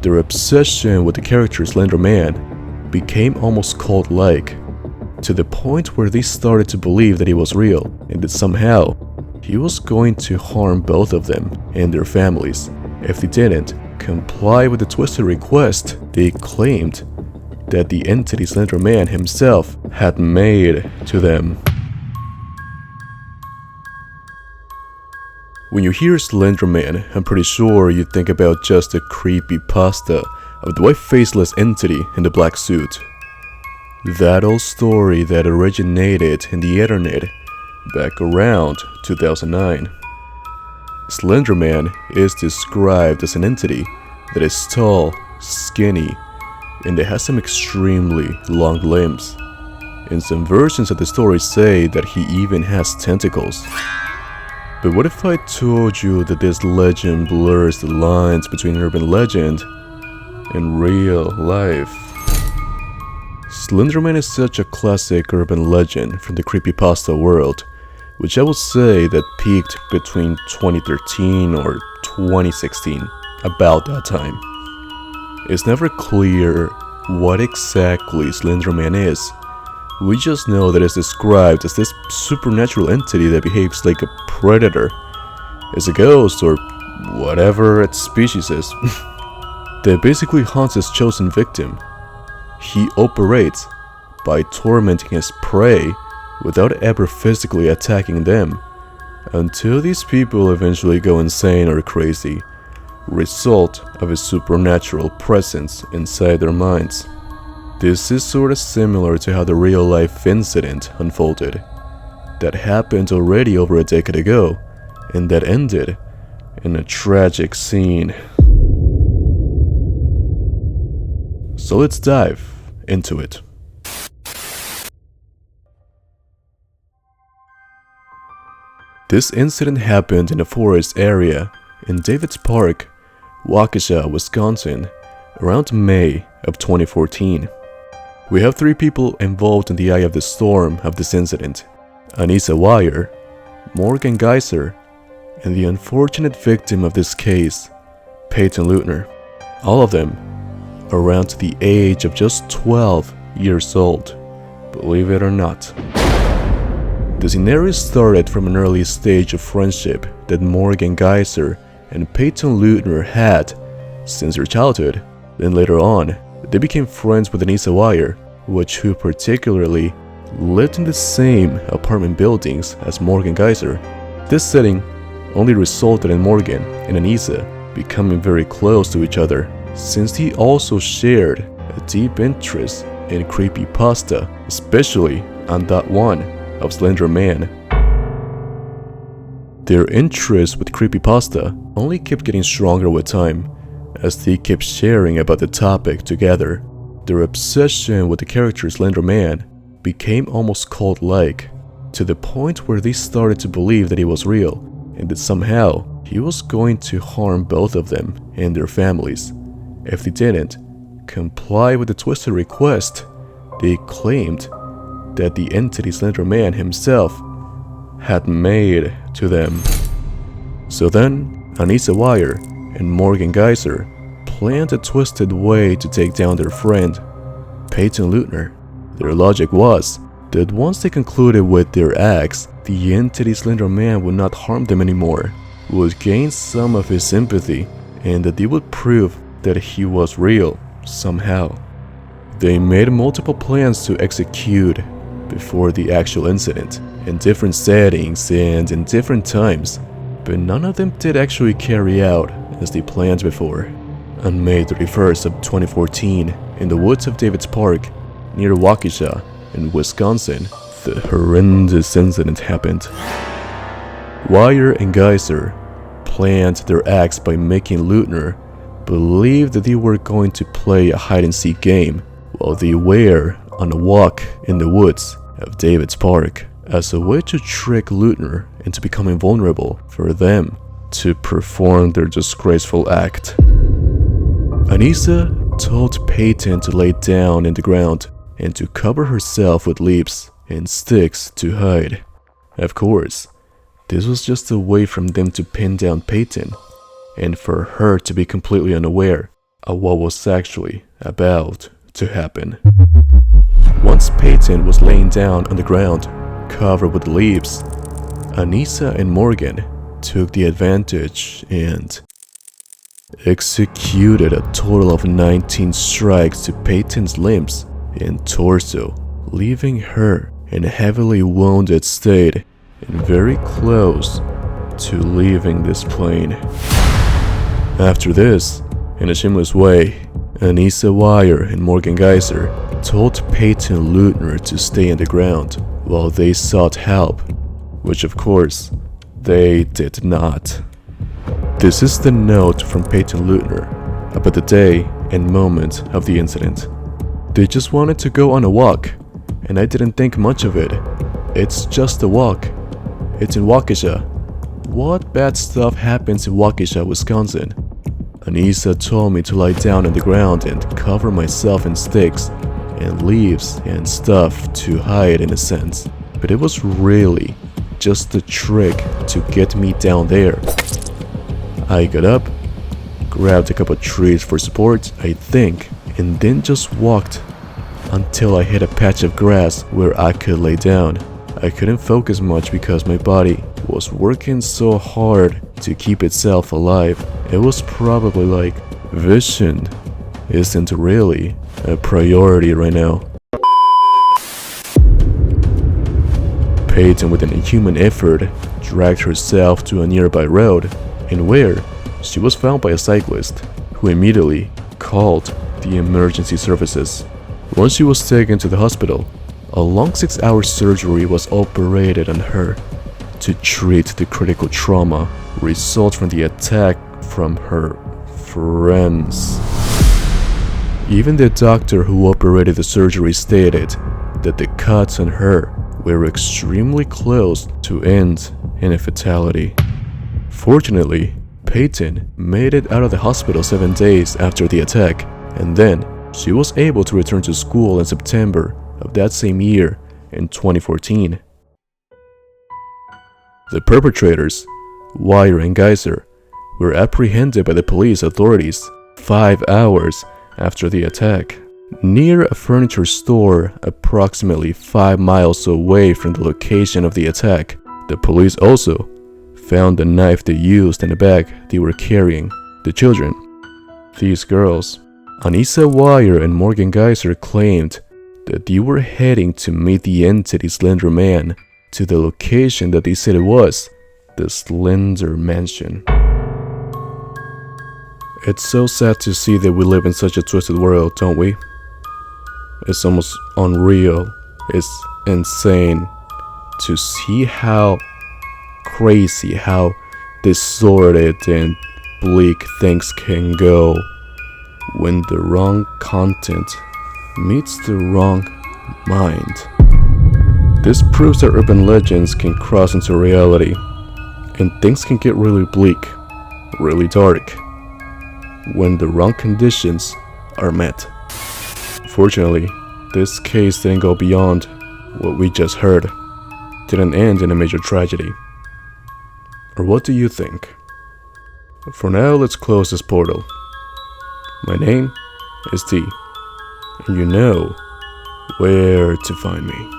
Their obsession with the character Slenderman became almost cult-like, to the point where they started to believe that he was real and that somehow he was going to harm both of them and their families if they didn't comply with the twisted request they claimed that the entity Slenderman himself had made to them. When you hear Slenderman, I'm pretty sure you think about just a creepy pasta of the white faceless entity in the black suit. That old story that originated in the internet back around 2009. Slenderman is described as an entity that is tall, skinny, and that has some extremely long limbs. And some versions of the story say that he even has tentacles. But what if I told you that this legend blurs the lines between urban legend and real life? Slenderman is such a classic urban legend from the creepypasta world, which I would say that peaked between 2013 or 2016, about that time. It's never clear what exactly Slenderman is. We just know that it's described as this supernatural entity that behaves like a predator, as a ghost or whatever its species is, that basically haunts his chosen victim. He operates by tormenting his prey without ever physically attacking them, until these people eventually go insane or crazy, result of his supernatural presence inside their minds. This is sorta similar to how the real-life incident unfolded, that happened already over a decade ago, and that ended in a tragic scene. So let's dive into it. This incident happened in a forest area in Davids Park, Waukesha, Wisconsin, around May of 2014. We have three people involved in the eye of the storm of this incident: Anissa Weier, Morgan Geyser, and the unfortunate victim of this case, Peyton Leutner. All of them around the age of just 12 years old, believe it or not. The scenario started from an early stage of friendship that Morgan Geyser and Peyton Leutner had since their childhood. Then later on, they became friends with Anissa Weier, who particularly lived in the same apartment buildings as Morgan Geyser. This setting only resulted in Morgan and Anissa becoming very close to each other, since he also shared a deep interest in creepypasta, especially on that one of Slenderman. Their interest with creepypasta only kept getting stronger with time, as they kept sharing about the topic together. Their obsession with the character Slenderman became almost cult-like, to the point where they started to believe that he was real, and that somehow he was going to harm both of them and their families if they didn't comply with the twisted request they claimed that the entity Slenderman himself had made to them. So then, Anissa Weier and Morgan Geyser planned a twisted way to take down their friend, Peyton Leutner. Their logic was that once they concluded with their acts, the entity Slenderman would not harm them anymore, would gain some of his sympathy, and that they would prove that he was real somehow. They made multiple plans to execute before the actual incident, in different settings and in different times, but none of them did actually carry out as they planned before. On May 31st of 2014, in the woods of Davids Park, near Waukesha in Wisconsin, the horrendous incident happened. Weier and Geyser planned their acts by making Leutner believe that they were going to play a hide-and-seek game while they were on a walk in the woods of Davids Park, as a way to trick Leutner into becoming vulnerable for them to perform their disgraceful act. Anissa told Peyton to lay down in the ground and to cover herself with leaves and sticks to hide. Of course, this was just a way for them to pin down Peyton, and for her to be completely unaware of what was actually about to happen. Once Peyton was laying down on the ground, covered with leaves, Anissa and Morgan took the advantage and executed a total of 19 strikes to Peyton's limbs and torso, leaving her in a heavily wounded state and very close to leaving this plane. After this, in a shameless way, Anissa Wire and Morgan Geyser told Peyton Lutner to stay on the ground while they sought help, which of course, they did not. This is the note from Peyton Lutner about the day and moment of the incident. They just wanted to go on a walk, and I didn't think much of it. It's just a walk. It's in Waukesha. What bad stuff happens in Waukesha, Wisconsin? Anissa told me to lie down on the ground and cover myself in sticks and leaves and stuff to hide in a sense. But it was really just a trick to get me down there. I got up, grabbed a couple of trees for support, I think, and then just walked until I hit a patch of grass where I could lay down. I couldn't focus much because my body was working so hard to keep itself alive. It was probably like, vision isn't really a priority right now. Peyton, with an inhuman effort, dragged herself to a nearby road, and where she was found by a cyclist, who immediately called the emergency services. Once she was taken to the hospital, a long 6-hour surgery was operated on her to treat the critical trauma result from the attack from her friends. Even the doctor who operated the surgery stated that the cuts on her were extremely close to end in a fatality. Fortunately, Peyton made it out of the hospital 7 days after the attack, and then she was able to return to school in September of that same year in 2014. The perpetrators, Wire and Geyser, were apprehended by the police authorities 5 hours after the attack, near a furniture store approximately 5 miles away from the location of the attack. The police also found the knife they used in the bag they were carrying. The children, these girls, Anissa Wire and Morgan Geyser, claimed that they were heading to meet the entity Slenderman to the location that they said it was, the Slender Mansion. It's so sad to see that we live in such a twisted world, don't we? It's almost unreal. It's insane to see how crazy, how distorted and bleak things can go when the wrong content meets the wrong mind. This proves that urban legends can cross into reality, and things can get really bleak, really dark, when the wrong conditions are met. Fortunately, this case didn't go beyond what we just heard. Didn't end in a major tragedy. Or what do you think? For now, let's close this portal. My name is T, and you know where to find me.